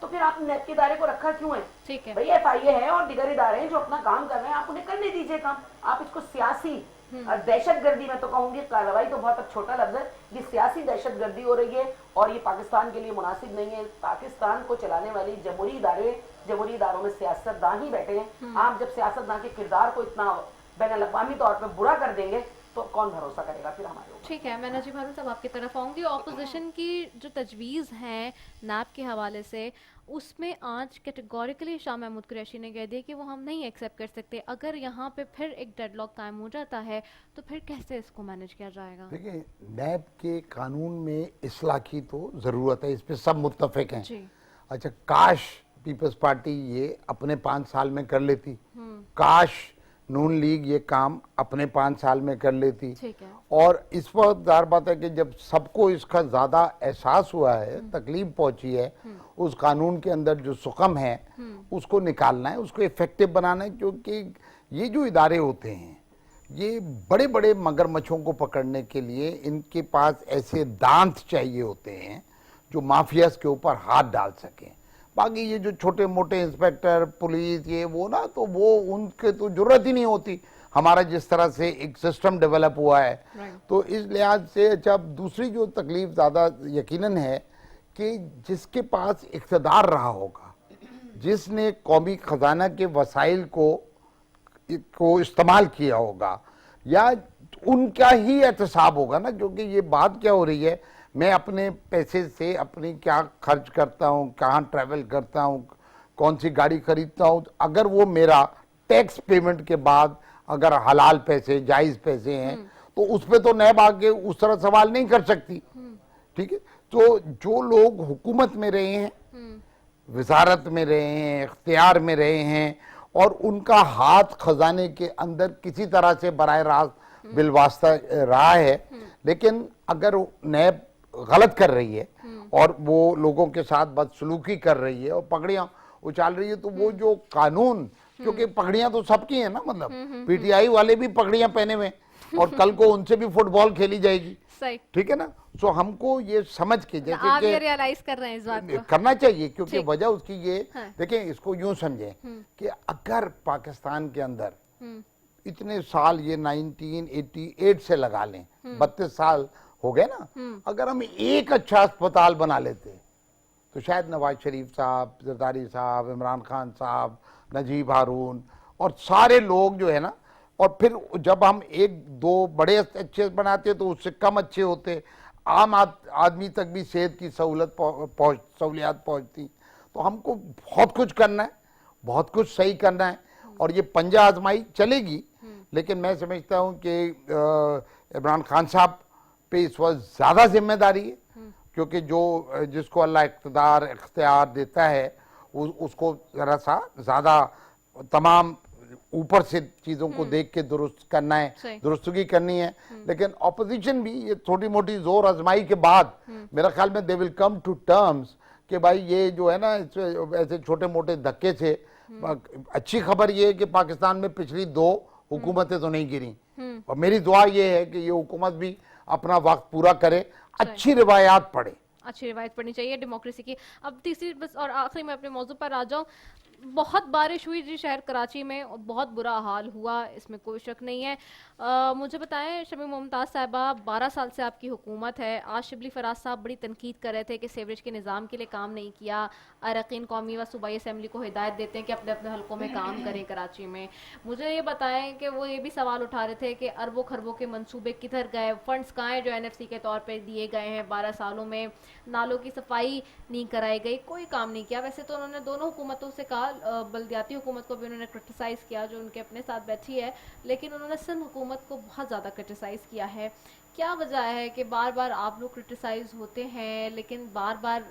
तो फिर आप नैब के इदारे को रखा क्यों है? ठीक है भाई FIA है और दिगर इदारे हैं जो अपना काम कर रहे हैं, आप उन्हें करने दीजिए काम। आप इसको सियासी दहशतगर्दी, मैं तो कहूंगी कार्रवाई तो बहुत छोटा लफ्ज है, ये सियासी दहशतगर्दी हो रही है और ये पाकिस्तान के लिए मुनासिब नहीं है। पाकिस्तान को चलाने वाली जमहूरी इदारों में सियासतदान ही बैठे हैं। आप जब सियासतदान के किरदार को इतना बैनुल-अक़वामी तौर पर बुरा कर देंगे तो कौन भरोसा करेगा फिर हमारे ऊपर? ठीक है, मैं नजीब हारून साहब आपकी तरफ आऊँगी। ऑपोजिशन की जो तजवीज़ हैं नैब के हवाले से, उसमें आज कैटेगोरिकली शाह महमूद कुरैशी ने कह दिया कि वो हम नहीं एक्सेप्ट कर सकते। अगर यहाँ पे फिर एक डेडलॉक कायम हो जाता है तो फिर कैसे इसको मैनेज किया जाएगा? देखिए, नैब के कानून में इस्लाह की तो ज़रूरत है, इस पर सब मुत्तफिक हैं। अच्छा, काश पीपल्स पार्टी ये अपने 5 साल में कर लेती, काश नून लीग ये काम अपने 5 साल में कर लेती। और इस वक्त ज़ाहिर बात है कि जब सबको इसका ज़्यादा एहसास हुआ है, तकलीफ पहुंची है, उस कानून के अंदर जो सुकम है उसको निकालना है, उसको इफेक्टिव बनाना है। क्योंकि ये जो इदारे होते हैं ये बड़े बड़े मगरमच्छों को पकड़ने के लिए इनके पास ऐसे दांत चाहिए होते हैं जो माफियाज के ऊपर हाथ डाल सकें। बाकी ये जो छोटे मोटे इंस्पेक्टर पुलिस ये वो ना, तो वो उनके तो जरूरत ही नहीं होती। हमारा जिस तरह से एक सिस्टम डेवलप हुआ है, तो इस लिहाज से जब दूसरी जो तकलीफ ज़्यादा यकीनन है कि जिसके पास इक़्तिदार रहा होगा, जिसने कौमी ख़जाना के वसाइल को इस्तेमाल किया होगा, या उनका ही एहतसाब होगा ना। क्योंकि ये बात क्या हो रही है, मैं अपने पैसे से अपनी क्या खर्च करता हूँ, कहाँ ट्रैवल करता हूँ, कौन सी गाड़ी खरीदता हूँ, अगर वो मेरा टैक्स पेमेंट के बाद अगर हलाल पैसे जायज़ पैसे हैं तो उस पर तो नैब आके उस तरह सवाल नहीं कर सकती। ठीक है, तो जो लोग हुकूमत में रहे हैं, वजारत में रहे हैं, इख्तियार में रहे हैं, और उनका हाथ खजाने के अंदर किसी तरह से बराह रास्त बिलवास्ता रहा है, लेकिन अगर नैब गलत कर रही है और वो लोगों के साथ बदसलूकी कर रही है और पगड़ियां उछाल रही है, तो वो जो कानून, क्योंकि पगड़ियां तो सबकी है ना, मतलब पीटीआई वाले भी पगड़ियां पहने हुए और कल को उनसे भी फुटबॉल खेली जाएगी। ठीक है ना। सो हमको ये समझ के, जैसे आप ये रियलाइज कर रहे हैं इस बात को, करना चाहिए, क्योंकि वजह उसकी ये देखें, इसको यूं समझें कि अगर पाकिस्तान के अंदर इतने साल, ये 1988 से लगा लें 32 साल हो गए ना, अगर हम एक अच्छा अस्पताल बना लेते तो शायद नवाज शरीफ साहब, जरदारी साहब, इमरान खान साहब, नजीब हारून और सारे लोग जो है ना, और फिर जब हम एक दो बड़े अच्छे बनाते तो उससे कम अच्छे होते, आम आदमी तक भी सेहत की सहूलियत पहुंचती। तो हमको बहुत कुछ करना है, बहुत कुछ सही करना है, और ये पंजा आजमाई चलेगी। लेकिन मैं समझता हूँ कि इमरान खान साहब पे इस वक्त ज़्यादा जिम्मेदारी है, क्योंकि जिसको अल्लाह इख्तियार देता है उसको ज़रा सा ज़्यादा तमाम ऊपर से चीज़ों को देख के दुरुस्त करना है, दुरुस्तगी करनी है। लेकिन ऑपोजिशन भी ये छोटी मोटी जोर आजमाई के बाद मेरा ख्याल में they will come to terms कि भाई ये जो है ना, ऐसे छोटे मोटे धक्के से। अच्छी खबर ये है कि पाकिस्तान में पिछली 2 हुकूमतें तो नहीं गिरी, और मेरी दुआ ये है कि ये हुकूमत भी अपना वक्त पूरा करे, अच्छी रिवायात पढ़े, अच्छी रिवायत पढ़नी चाहिए डेमोक्रेसी की। अब तीसरी बस और आखिरी में अपने मौजू पर आ जाऊँ। बहुत बारिश हुई जी शहर कराची में, और बहुत बुरा हाल हुआ, इसमें कोई शक नहीं है। मुझे बताएं शमी मुमताज़ साहिबा, 12 साल से आपकी हुकूमत है। आज शिबली फराज साहब बड़ी तनकीद कर रहे थे कि सीवरेज के निज़ाम के लिए काम नहीं किया। अरकान कौमी व सूबाई असम्बली को हिदायत देते हैं कि अपने अपने हलकों में काम करें कराची में। मुझे ये बताएं कि वो ये भी सवाल उठा रहे थे कि अरबों खरबों के मंसूबे किधर गए, फंड्स कहाँ हैं जो NFC के तौर पर दिए गए हैं। 12 सालों में नालों की सफाई नहीं कराई गई, कोई काम नहीं किया। वैसे तो उन्होंने दोनों हुकूमतों से कहा, बल्दियाती हुकूमत को भी उन्होंने क्रिटिसाइज़ किया जो उनके अपने साथ बैठी है, लेकिन उन्होंने सिंध हुकूमत को बहुत ज़्यादा क्रिटिसाइज़ किया है। क्या वजह है कि बार बार आप लोग क्रिटिसाइज़ होते हैं, लेकिन बार बार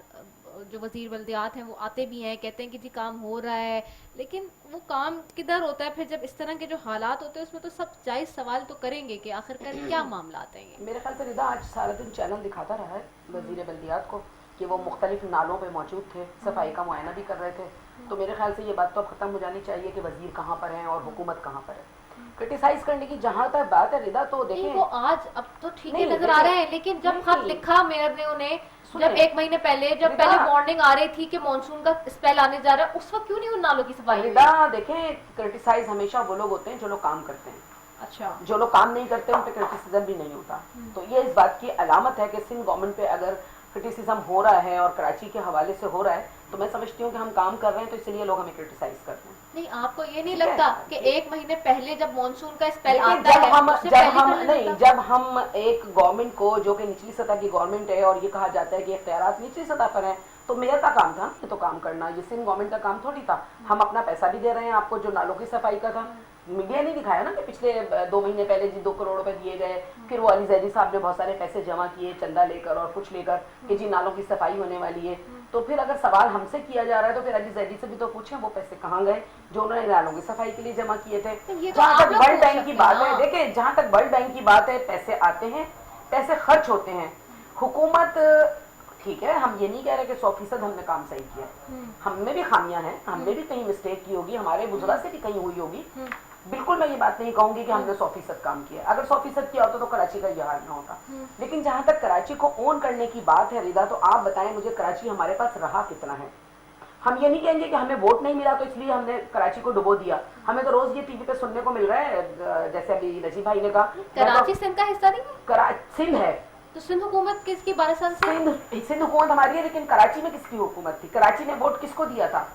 जो वज़ीर बल्दियात हैं वो आते भी हैं, कहते हैं कि जी काम हो रहा है, लेकिन वो काम किधर होता है? फिर जब इस तरह के जो हालात होते हैं उसमें तो सब जायज़ सवाल तो करेंगे कि आखिरकार क्या मामला आते हैं। मेरे ख्याल से रिदा आज सारा दिन चैनल दिखाता रहा है वज़ीर बल्दियात को कि वो मुख्तलिफ नालों पे मौजूद थे, सफाई का मुआयना भी कर रहे थे। तो मेरे ख्याल से ये बात तो अब ख़त्म हो जानी चाहिए कि वज़ीर कहाँ पर हैं और हुकूमत कहाँ पर है। क्रिटिसाइज करने की जहाँ तक बात है रिदा, तो देखें वो आज अब तो ठीक है नजर आ रहा है, लेकिन जब खत लिखा मेयर ने उन्हें, जब 1 महीने पहले जब पहले वार्निंग आ रही थी कि मॉनसून का स्पेल आने जा रहा है, उस वक्त क्यों नहीं उन नालों की सफाई? रिदा देखें, क्रिटिसाइज हमेशा वो लोग होते हैं जो लोग काम करते हैं। अच्छा, जो लोग काम नहीं करते उन पे क्रिटिसिज्म भी नहीं होता। तो ये इस बात की अलामत है कि सिंध गवर्नमेंट पे अगर क्रिटिसिज्म हो रहा है और कराची के हवाले से हो रहा है, तो मैं समझती हूँ कि हम काम कर रहे हैं, तो इसलिए लोग हमें क्रिटिसाइज करते हैं। नहीं, आपको ये नहीं लगता कि 1 महीने पहले जब मॉनसून का स्पेल आता है, जब हम एक गवर्नमेंट को, जो कि निचली सतह की गवर्नमेंट है, और ये कहा जाता है कि इख्तियारात निचली सतह पर हैं, तो मेयर का काम था ये तो काम करना, ये सिंध गवर्नमेंट का काम थोड़ी था। हम अपना पैसा भी दे रहे हैं आपको, जो नालों की सफाई का था। मीडिया नहीं दिखाया ना कि पिछले 2 महीने पहले जी 2 करोड़ रुपए दिए गए, फिर वो अली जैदी साहब ने बहुत सारे पैसे जमा किए चंदा लेकर और कुछ लेकर कि जी नालों की सफाई होने वाली है। तो फिर अगर सवाल हमसे किया जा रहा है तो फिर अली जैदी से भी तो पूछें वो पैसे कहाँ गए जो उन्होंने नालों की सफाई के लिए जमा किए थे। जहाँ तक वर्ल्ड बैंक की बात है, देखिए जहाँ तक वर्ल्ड बैंक की बात है, पैसे आते हैं, पैसे खर्च होते हैं। हुकूमत ठीक है, हम ये नहीं कह रहे कि 100% हमने काम सही किया, हमने भी खामियां हैं, हमने भी कहीं मिस्टेक की होगी, हमारे गुजरा से भी कहीं हुई होगी। बिल्कुल मैं ये बात नहीं कहूंगी कि हमने 100% काम किया। अगर 100% किया होता तो कराची का यह हाल ना होता। लेकिन जहां तक कराची को ओन करने की बात है रिदा, तो आप बताएं मुझे कराची हमारे पास रहा कितना है? हम ये नहीं कहेंगे कि हमें वोट नहीं मिला तो इसलिए हमने कराची को डुबो दिया। हमें तो रोज ये टीवी पे सुनने को मिल रहा है, जैसे अभी नजीब भाई ने कहा कराची सिंध का हिस्सा नहीं है? सिंध है तो सिंध हुकूमत किसकी 12 साल से? सिंध हुकूमत हमारी है, लेकिन कराची में किसकी हुकूमत थी? कराची ने वोट किसको दिया था?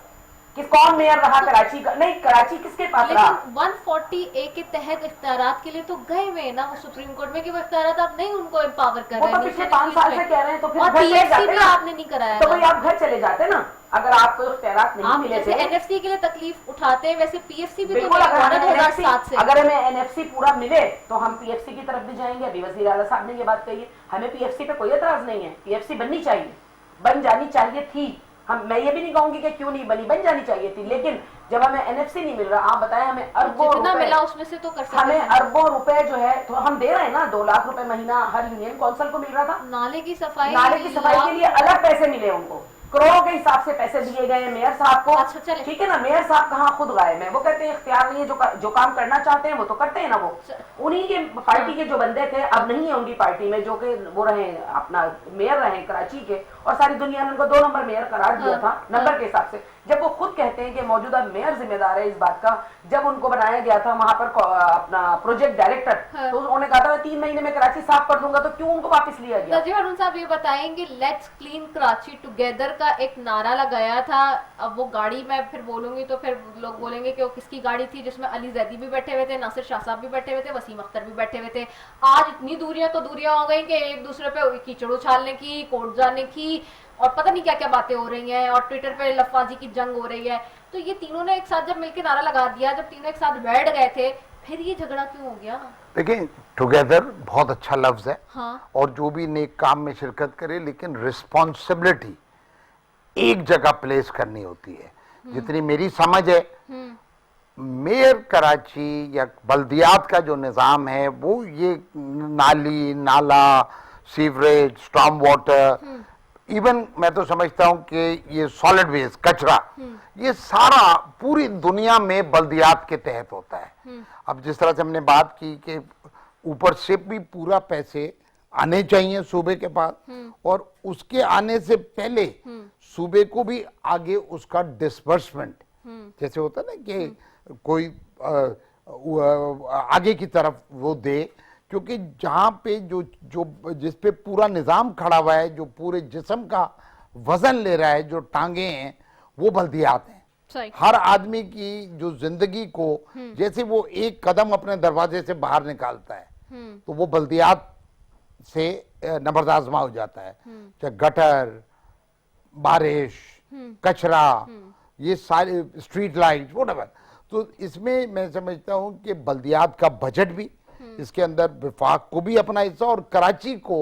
कौन मेयर रहा कराची का? नहीं, कराची किसके पास रहा? लेकिन 140A के तहत इख्तियारात के लिए तो गए हुए ना वो सुप्रीम कोर्ट में कि वो इख्तियारात आप नहीं उनको एम्पावर कर रहे हैं। वो तो पिछले 5 साल से कह रहे हैं, तो फिर और घर चले PFC जाते भी ना। आपने नहीं कराया तो ना। भाई आप घर चले जाते ना, अगर आपको इख्तियारात नहीं आप मिले जैसे थे। NFC के लिए तकलीफ उठाते हैं वैसे PFC भी तो बिल्कुल, अगर हमें 2007 से। अगर हमें NFC पूरा मिले तो हम PFC की तरफ भी जाएंगे। अभी वजीर आला साहब ने ये बात कही है, हमें PFC पे कोई एतराज नहीं है। PFC बननी चाहिए, बन जानी चाहिए थी। मैं ये भी नहीं कहूंगी कि क्यों नहीं बनी, बन जानी चाहिए थी। लेकिन जब हमें NFC नहीं मिल रहा, आप बताएं, हमें अरबों जितना रुपए मिला उसमें से तो कर सकते हमें हैं। अरबों रुपए जो है तो हम दे रहे हैं ना। 2 लाख रुपए महीना हर यूनियन काउंसिल को मिल रहा था। नाले की सफाई के लिए अलग पैसे मिले उनको, करोड़ों के हिसाब से पैसे दिए गए मेयर साहब को। अच्छा, चले। ठीक है ना, मेयर साहब कहाँ खुद गायब है? वो कहते हैं इख्तियार नहीं है, जो काम करना चाहते हैं वो तो करते हैं ना। वो उन्हीं के पार्टी के जो बंदे थे, अब नहीं है उनकी पार्टी में, जो कि वो रहे अपना मेयर रहे कराची के, और सारी दुनिया ने उनको 2 नंबर मेयर करार दिया था नंबर के हिसाब से। जब वो खुद कहते हैं कि मौजूदा मेयर जिम्मेदार है इस बात का, जब उनको बनाया गया था वहां पर अपना प्रोजेक्ट डायरेक्टर, तो उन्होंने कहा था मैं 3 महीने में कराची साफ कर दूंगा, तो क्यों उनको वापस लिया गया? नजीब हारून साहब ये बताएंगे, लेट्स क्लीन कराची टुगेदर का एक नारा लगाया था। अब वो गाड़ी मैं फिर बोलूंगी तो फिर लोग बोलेंगे कि वो किसकी गाड़ी थी, जिसमें अली जैदी भी बैठे हुए थे, नासिर शाह साहब भी बैठे हुए थे, वसीम अख्तर भी बैठे हुए थे। आज इतनी दूरियां तो दूरियां हो गई कि एक दूसरे पे कीचड़ उछालने की, कोर्ट जाने की और पता नहीं क्या क्या बातें हो रही हैं, और ट्विटर पे लफाजी की जंग हो रही है। तो ये तीनों ने एक साथ जब मिलकर नारा लगा दिया, जब तीनों एक साथ बैठ गए थे, फिर ये झगड़ा क्यों हो गया? देखिए, टुगेदर बहुत अच्छा लफ्ज है। हाँ। और जो भी नेक काम में शिरकत करे, लेकिन रिस्पॉन्सिबिलिटी एक जगह प्लेस करनी होती है। जितनी मेरी समझ है, मेयर कराची या बल्दियात का जो निज़ाम है वो ये नाली, नाला, सीवरेज, स्टॉर्म वाटर, इवन मैं तो समझता हूं कि ये सॉलिड वेस्ट, कचरा, ये सारा पूरी दुनिया में बल्दियात के तहत होता है। अब जिस तरह से हमने बात की कि ऊपर से भी पूरा पैसे आने चाहिए सूबे के पास, और उसके आने से पहले सूबे को भी आगे उसका डिसबर्समेंट, जैसे होता है ना कि कोई आगे की तरफ वो दे, क्योंकि जहां पे जिस पे पूरा निजाम खड़ा हुआ है, जो पूरे जिस्म का वजन ले रहा है, जो टांगे हैं, वो बल्दियात हैं। हर आदमी की जो जिंदगी को, जैसे वो एक कदम अपने दरवाजे से बाहर निकालता है तो वो बल्दियात से नंबर आजमा हो जाता है। चाहे गटर, बारिश, कचरा, ये सारे स्ट्रीट लाइट, व्हाटएवर। तो इसमें मैं समझता हूं कि बल्दियात का बजट भी, इसके अंदर विफाक को भी अपना हिस्सा, और कराची को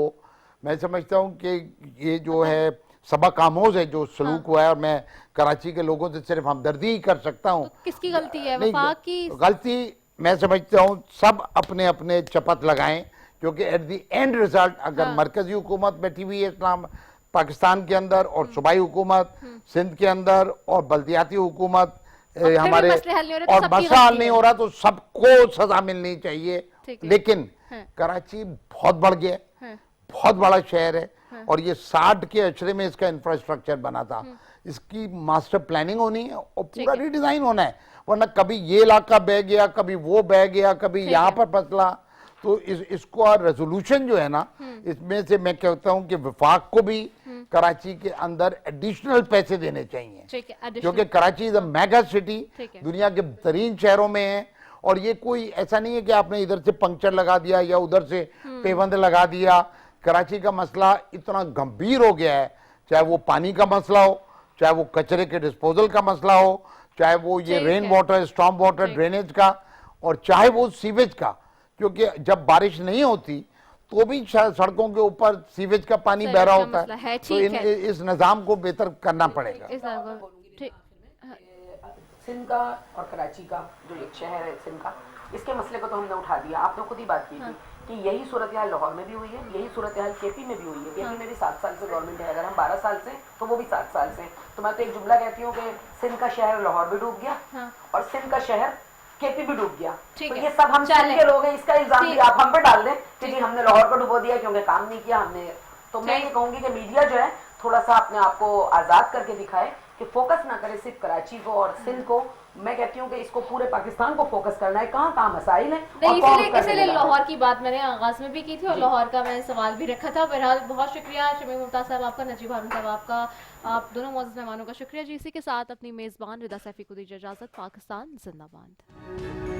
मैं समझता हूं कि ये जो है सबक आमोज है जो सलूक हुआ है, और मैं कराची के लोगों से सिर्फ हमदर्दी ही कर सकता हूं। तो किसकी गलती है? वफाक की गलती मैं समझता हूं सब अपने अपने चपत लगाएं, क्योंकि एट द एंड रिजल्ट अगर मरकजी हुकूमत बैठी हुई है इस्लाम पाकिस्तान के अंदर, और सूबाई हुकूमत सिंध के अंदर, और बल्दियाती हुकूमत हमारे, और मसला हल नहीं हो रहा, तो सबको सजा मिलनी चाहिए। लेकिन कराची बहुत बढ़ गया, बहुत बड़ा शहर है, और ये 60 के अशरे में इसका इंफ्रास्ट्रक्चर बना था। इसकी मास्टर प्लानिंग होनी है और पूरा रिडिजाइन होना है, वरना कभी ये इलाका बह गया, कभी वो बह गया, कभी यहाँ पर फसला। तो इसको रेजोल्यूशन जो है ना, इसमें से मैं कहता हूँ कि विफाक को भी कराची के अंदर एडिशनल पैसे देने चाहिए, क्योंकि Karachi is a mega city, दुनिया के बेहतरीन शहरों में है। और ये कोई ऐसा नहीं है कि आपने इधर से पंक्चर लगा दिया या उधर से पेबंद लगा दिया। कराची का मसला इतना गंभीर हो गया है, चाहे वो पानी का मसला हो, चाहे वो कचरे के डिस्पोजल का मसला हो, चाहे वो ये rain water, storm water drainage का, और चाहे वो सीवेज का, क्योंकि जब बारिश नहीं होती तो भी सड़कों के ऊपर सीवेज का पानी बह रहा होता है। तो इस निजाम को बेहतर करना पड़ेगा। सिंध का और कराची का जो एक शहर है सिंध का, इसके मसले को तो हमने उठा दिया। आपने खुद ही बात की थी कि यही सूरत हाल लाहौर में भी हुई है, यही सूरत हाल केपी में भी हुई है। केपी में भी 7 साल से गवर्नमेंट है, अगर हम 12 साल से तो वो भी 7 साल से। तो मैं तो एक जुमला कहती हूँ कि सिंध का शहर लाहौर भी डूब गया और सिंध का शहर केपी भी डूब गया। तो ये सब हम सिंध के लोग हैं, इसका इल्जाम भी आप हम पे डाल दें कि जी हमने लाहौर को डुबो दिया क्योंकि काम नहीं किया हमने। तो मैं ये कहूंगी कि मीडिया जो है थोड़ा सा अपने आप को आजाद करके दिखाए कि कि फोकस ना करे सिर्फ कराची को और सिंध को। मैं कहती हूँ कि इसको पूरे पाकिस्तान को फोकस करना है, कहाँ मसाइल है। नहीं, इसीलिए लाहौर की बात मैंने आगाज में भी की थी और लाहौर का मैंने सवाल भी रखा था। बहरहाल बहुत शुक्रिया शमीम मुमताज साहब आपका, नजीब हारून साहब आपका, आप दोनों मौजूद मेहमानों का शुक्रिया जी। इसी के साथ अपनी मेज़बान रिदा सैफी को दीजिए इजाज़त। पाकिस्तान जिंदाबाद।